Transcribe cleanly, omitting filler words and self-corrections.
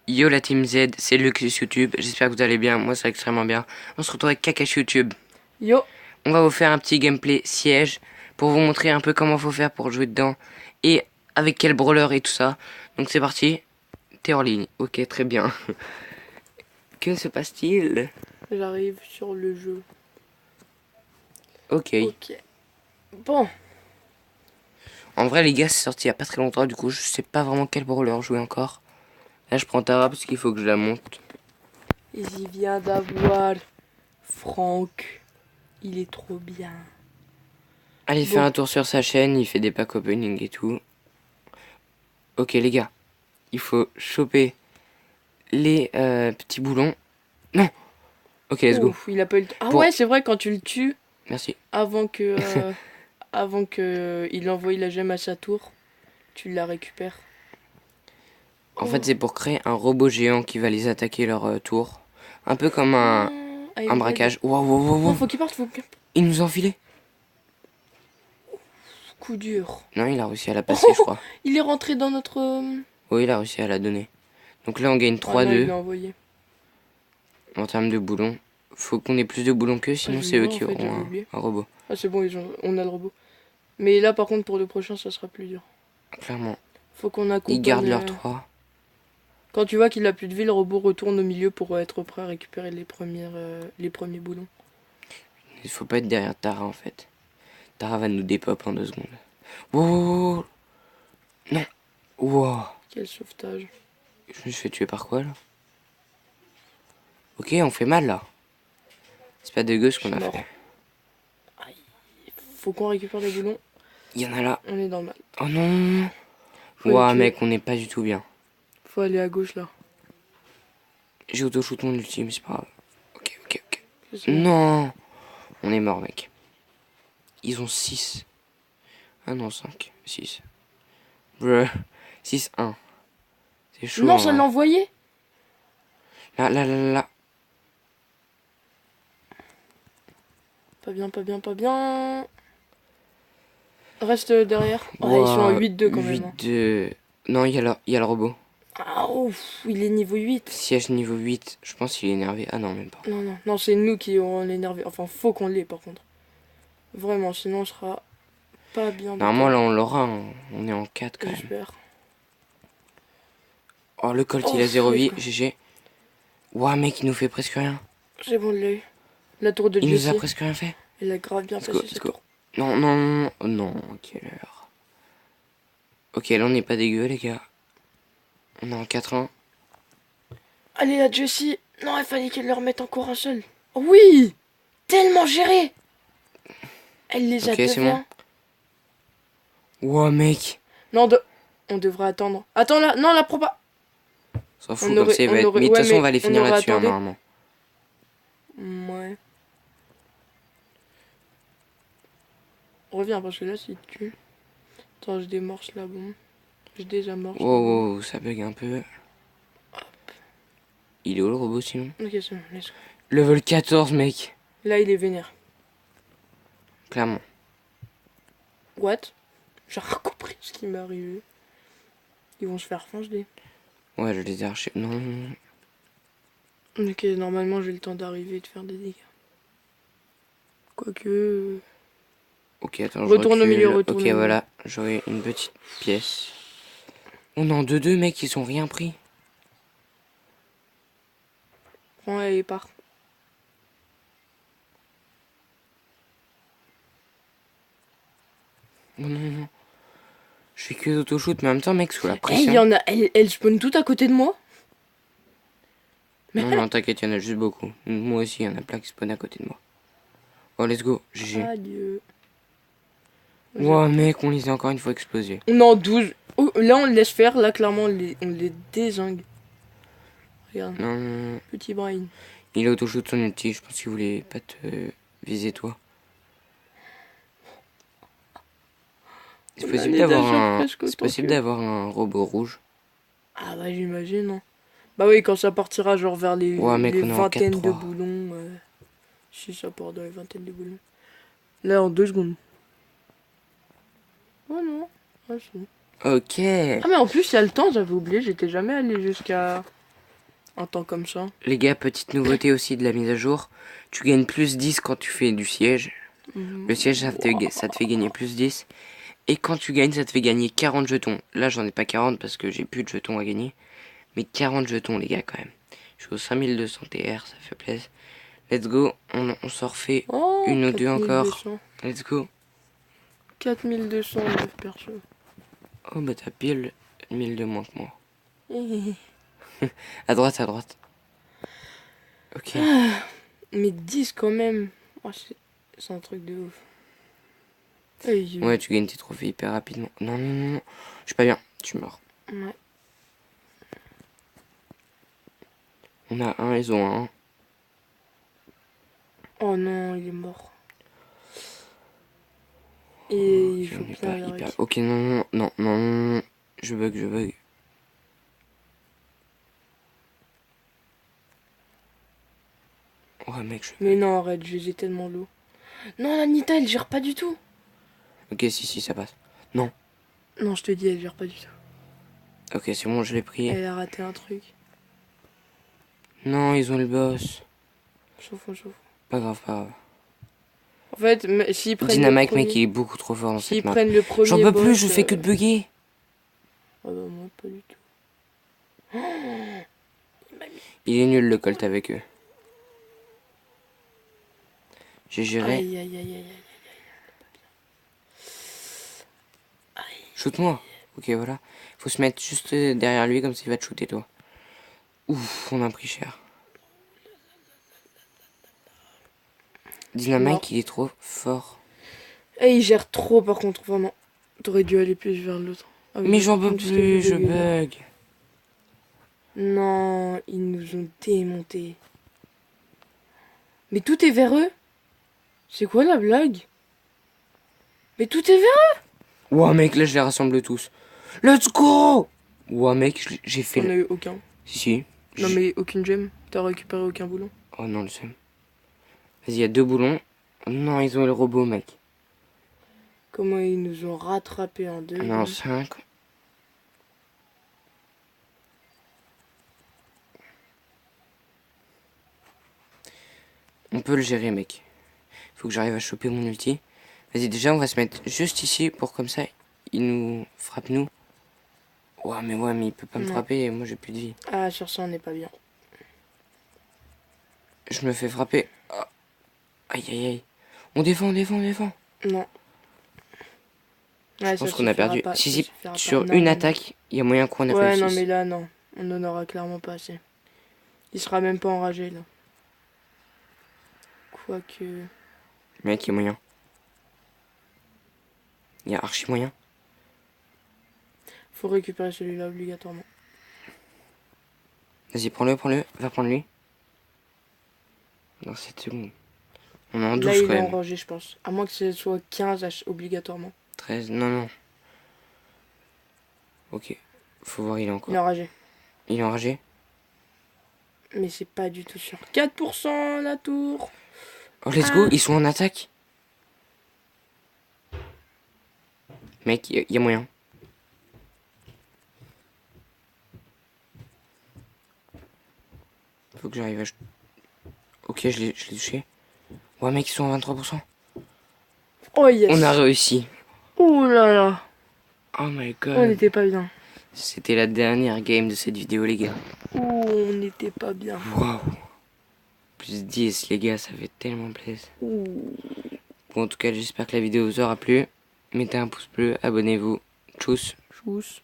Yo la team Z, c'est Lucas YouTube, j'espère que vous allez bien, moi ça va extrêmement bien. On se retrouve avec Kakashi YouTube. Yo. On va vous faire un petit gameplay siège pour vous montrer un peu comment faut faire pour jouer dedans et avec quel brawler et tout ça. Donc c'est parti, t'es en ligne, ok très bien. Que se passe-t-il? J'arrive sur le jeu. Ok. Ok. Bon. En vrai les gars c'est sorti il y a pas très longtemps, du coup je sais pas vraiment quel brawler jouer encore. Là je prends Tara parce qu'il faut que je la monte. Il vient d'avoir Franck. Il est trop bien. Allez Bon. faire un tour sur sa chaîne, il fait des pack opening et tout. Ok les gars, il faut choper les petits boulons. Non. Ok, let's go. Ouf, il a pas eu le temps. Ah Pour... ouais, c'est vrai, quand tu le tues, Merci. avant que il envoie la gemme à sa tour, tu la récupères. En fait, c'est pour créer un robot géant qui va les attaquer leur tour. Un peu comme un braquage. Waouh, waouh, waouh, Non, waouh. faut qu'il parte, faut qu'il... Il nous a enfilé. Coup dur. Non, il a réussi à la passer, je crois. Il est rentré dans notre... Oui, il a réussi à la donner. Donc là, on gagne Ah non, il 3-2 l'a envoyé. en termes de boulons. Faut qu'on ait plus de boulons qu'eux, sinon Je c'est le eux vois, en qui fait, auront j'avais oublié. un robot. Ah c'est bon, on a le robot. Mais là, par contre, pour le prochain, ça sera plus dur. Clairement. Faut qu'on Ils accompagne... gardent leurs 3. Quand tu vois qu'il a plus de vie, le robot retourne au milieu pour être prêt à récupérer les premiers boulons. Il faut pas être derrière Tara, en fait. Tara va nous dépop en 2 secondes. Wow. Non. Wow. Quel sauvetage. Je me suis fait tuer par quoi, là? Ok, on fait mal, là. C'est pas dégueu ce qu'on a fait. Aïe. Faut qu'on récupère les boulons. Il y en a là. On est dans le mal. Oh non. Faut Ouah, les tuer. mec, on n'est pas du tout bien. Faut aller à gauche là. J'ai auto-shoot mon ulti, mais c'est pas grave. Ok, ok, ok. C'est bon. Non. On est mort, mec. Ils ont 6. Ah non, 5. 6. Bruh. 6-1. C'est chaud. Non, ça hein. l'a envoyé. Là, là, là, là. Pas bien, pas bien, pas bien. Reste derrière. Oh, Ouah, ils sont en 8-2 quand même. 8-2. Non, il y a le robot. Ah ouf, il est niveau 8. Siège niveau 8. Je pense qu'il est énervé. Ah non, même pas. Non, non, non, c'est nous qui on est énervé. Enfin, faut qu'on l'ait par contre. Vraiment, sinon on sera pas bien. Normalement, là, on l'aura. On est en 4 quand même. J'espère. Oh, le Colt, il a 0 vie. GG. Ouah, mec, il nous fait presque rien. C'est bon de l'œil. La tour de Il nous a Jessie. presque rien fait. Elle a grave bien Let's passé go, sa let's go. tour. Non, non, non, oh non, quelle heure. Ok, là on n'est pas dégueu les gars. On est en 4-1. Allez la Jessie. Non, il fallait qu'elle leur mette encore un seul. Oui. Tellement géré. Elle les a Ok, c'est devant. bon. Ouah, mec. Non, on devrait attendre. Attends là, non, la prends pas. S'en fout comme ça, il va être. Mais de toute façon, on va les finir là-dessus, hein, normalement. Ouais. Reviens parce que là, si tu. Attends, je démorce la bombe. Je désamorce. Wow, wow, ça bug un peu. Il est où le robot sinon? Ok, c'est bon, laisse. Level 14, mec. Là, il est vénère. Clairement. What? J'ai rien compris ce qui m'est arrivé. Ils vont se faire foncer. Ouais, je les ai archés. Non. Ok, normalement, j'ai le temps d'arriver et de faire des dégâts. Quoique. Ok, attends, Retourne je au milieu, recule. retourne. Ok, voilà. J'aurai une petite pièce. On est en 2-2, mec, ils ont rien pris. Ouais, et part. Non, non, non. Je fais que d'auto-shoot, mais en même temps, mec, sous la Eh, pression. il y en a. Elle spawn tout à côté de moi. Non, non, t'inquiète, il y en a juste beaucoup. Moi aussi, il y en a plein qui spawnent à côté de moi. Oh, let's go, GG. Adieu. Wow, mec, on les a encore une fois explosés. On est en 12. Oh, là, on le laisse faire. Là, clairement, on les dézingue. Regarde. Non, non, non. Petit brain. Il a auto-shoot son ulti, je pense qu'il voulait pas te viser toi. C'est possible d'avoir un robot rouge. Ah bah j'imagine. Hein. Bah oui, quand ça partira genre vers les, Ouais, mec, les on est en vingtaines de 4-3. boulons. Si ça part dans les vingtaines de boulons. Là, en 2 secondes. Oh non. Ah, si. Ok. Ah mais en plus, il y a le temps, j'avais oublié. J'étais jamais allé jusqu'à un temps comme ça. Les gars, petite nouveauté aussi de la mise à jour. Tu gagnes plus 10 quand tu fais du siège. Le siège, ça te fait gagner plus 10. Et quand tu gagnes, ça te fait gagner 40 jetons. Là, j'en ai pas 40 parce que j'ai plus de jetons à gagner. Mais 40 jetons, les gars, quand même. Je suis au 5200 TR, ça fait plaisir. Let's go, on s'en refait Oh, une ou deux encore. 4200. Let's go. 4209 perso. Oh, bah t'as pile 1000 de moins que moi. Hihi. À droite, à droite. Ok. Mais 10 quand même. Oh, c'est un truc de ouf. Hey, Ouais, tu gagnes tes trophées hyper rapidement. Non, non, non, non. Je suis pas bien. Tu meurs. ouais. On a un, ils ont un. Oh non, il est mort. Et il joue On est bien pas à hyper. l'arrêt. Ok, non, non, non, non, non, non. Je bug, je bug. Ouais, mec, je. Mais non, arrête, j'ai tellement l'eau. Non, la Nita, elle gère pas du tout. Ok, si, ça passe. Non. Non, je te dis, elle gère pas du tout. Ok, c'est bon, je l'ai pris. Elle a raté un truc. Non, ils ont le boss. S'en fout, s'en fout. Pas grave, pas grave. En fait, s'ils prennent Dynamite, le premier... mec, il est beaucoup trop fort dans S'ils cette map. prennent le premier J'en peux plus, boss, je fais que de bugger. Ah bah moi, pas du tout. Il est nul le Colt avec eux. J'ai géré. Aïe, aïe, aïe, aïe, aïe. Shoot-moi. Ok, voilà. Faut se mettre juste derrière lui, comme ça il va te shooter, toi. Ouf, on a pris cher. Dynamite, il est trop fort. Et il gère trop, par contre, vraiment. T'aurais dû aller plus vers l'autre. Ah oui, Mais j'en par peux contre, je t'ai plus, vu je bugger, là. bug. Non, ils nous ont démonté. Mais tout est vers eux. C'est quoi la blague? Mais tout est vers Ouah, mec, là je les rassemble tous. Let's go! Ouah, mec, j'ai eux. fait On a le. eu aucun. Si. Non mais aucune gemme. T'as récupéré aucun boulon. Oh non, le seum. Vas-y, il y a 2 boulons. Non, ils ont le robot, mec. Comment ils nous ont rattrapé en deux. Non, 5. On peut le gérer, mec. Faut que j'arrive à choper mon ulti. Vas-y, déjà, on va se mettre juste ici pour comme ça, il nous frappe, nous. Ouais, mais il peut pas me Non. frapper et moi j'ai plus de vie. Ah, sur ça, on n'est pas bien. Je me fais frapper. Ah. Aïe, aïe, aïe. On défend, on défend, on défend. Non. Je pense qu'on a perdu. Si, sur Non, une non, attaque, il y a moyen qu'on ait non. Ouais, réussi. non, mais là, non. On n'en aura clairement pas assez. Il sera même pas enragé, là. Quoique... Mec, il y a moyen. Il y a archi moyen. Faut récupérer celui-là obligatoirement. Vas-y, prends-le. Va prendre lui. Dans 7 secondes. On est en 12 Là, il quand est même. enragé, je pense. À moins que ce soit 15 obligatoirement. 13, non. Ok. Faut voir, il est encore. Il est enragé. Il est enragé. Mais c'est pas du tout sûr. 4% la tour. Oh, let's go, ils sont en attaque. Mec, il y a moyen. Faut que j'arrive à... Ok, je l'ai touché. Ouais, mec, ils sont à 23%. Oh yes. On a réussi. Ouh là là. Oh my On god. n'était pas bien. C'était la dernière game de cette vidéo, les gars. Ouh, on n'était pas bien. Waouh. Plus 10, les gars, ça fait tellement plaisir. Ouh. Bon, en tout cas, j'espère que la vidéo vous aura plu. Mettez un pouce bleu, abonnez-vous. Tchuss. Chousse.